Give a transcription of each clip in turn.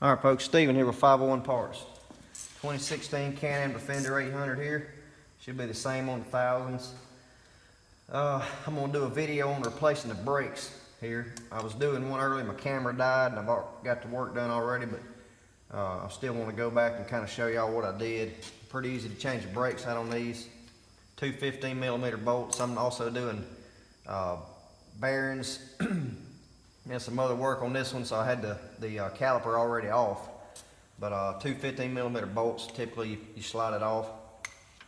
All right, folks, Steven here with 501 Parts. 2016 Can-Am Defender 800 here. Should be the same on the thousands. I'm going to do a video on replacing the brakes here. I was doing one earlier, my camera died, and I've got the work done already, but I still want to go back and kind of show y'all what I did. Pretty easy to change the brakes out on these. Two 15mm bolts. I'm also doing bearings and some other work on this one, so I had the caliper already off. But two 15mm bolts, typically you slide it off.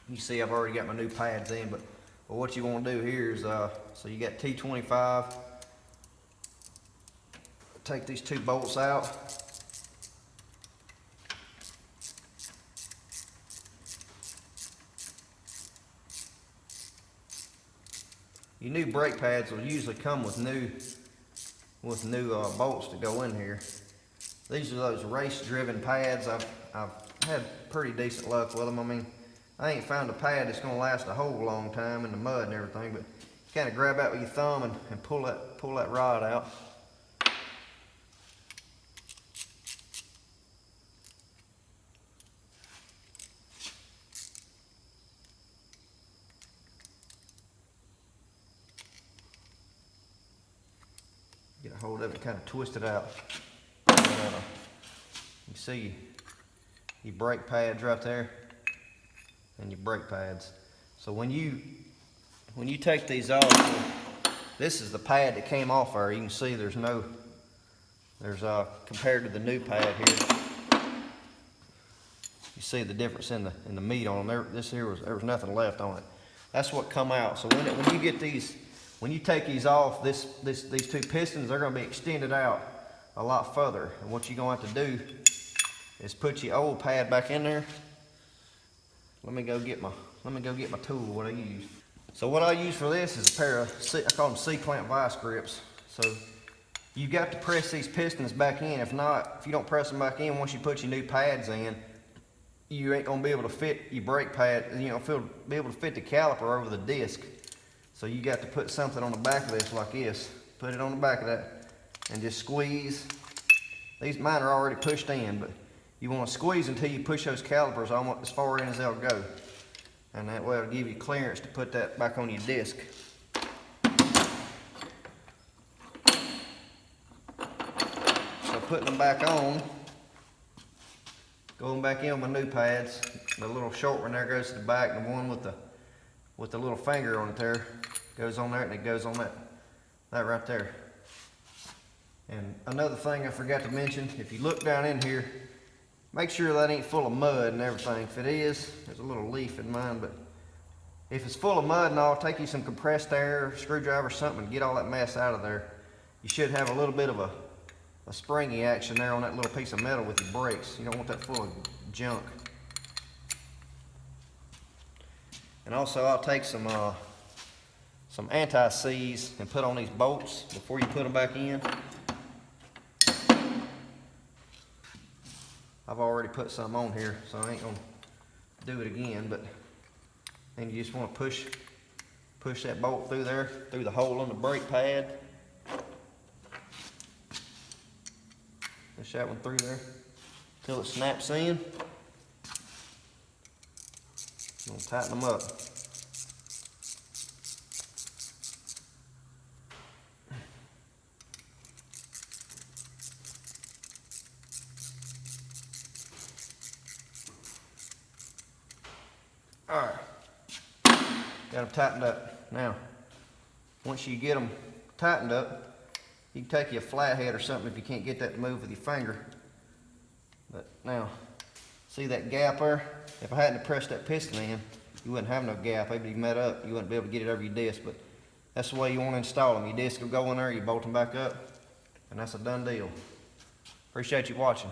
You see I've already got my new pads in, but what you want to do here is, so you got T25. Take these two bolts out. Your new brake pads will usually come with new bolts to go in here. These are those race-driven pads. I've had pretty decent luck with them. I mean, I ain't found a pad that's gonna last a whole long time in the mud and everything, but you kind of grab out with your thumb and pull that rod out. Get a hold of it, kind of twist it out. You see your brake pads right there, and your brake pads. So when you take these off, this is the pad that came off there. You can see there's compared to the new pad here, you see the difference in the meat on them. There was nothing left on it. That's what come out. So when you get these, when you take these off, these two pistons, they're going to be extended out a lot further. And what you're going to have to do is put your old pad back in there. Let me go get my tool, what I use. So what I use for this is a pair of, I call them C-clamp vice grips. So you got to press these pistons back in. If not, if you don't press them back in, once you put your new pads in, you ain't gonna be able to fit your brake pad, be able to fit the caliper over the disc. So you got to put something on the back of this like this. Put it on the back of that and just squeeze. These mine are already pushed in, but you want to squeeze until you push those calipers almost as far in as they'll go. And that way it'll give you clearance to put that back on your disc. So putting them back on, going back in with my new pads. The little short one there goes to the back, and the one with the little finger on it there goes on there, and it goes on that right there. And another thing I forgot to mention, if you look down in here, make sure that ain't full of mud and everything. If it is, there's a little leaf in mine, but if it's full of mud and all, take you some compressed air, screwdriver or something, and get all that mess out of there. You should have a little bit of a springy action there on that little piece of metal with your brakes. You don't want that full of junk. And also I'll take some anti-seize and put on these bolts before you put them back in. I've already put some on here, so I ain't gonna do it again, but then you just want to push that bolt through there, through the hole in the brake pad. Push that one through there till it snaps in. I'm gonna tighten them up. All right, got them tightened up. Now, once you get them tightened up, you can take you a flathead or something if you can't get that to move with your finger. But now, see that gap there? If I hadn't pressed that piston in, you wouldn't have no gap. It'd be met up. You wouldn't be able to get it over your disc, but that's the way you want to install them. Your disc will go in there, you bolt them back up, and that's a done deal. Appreciate you watching.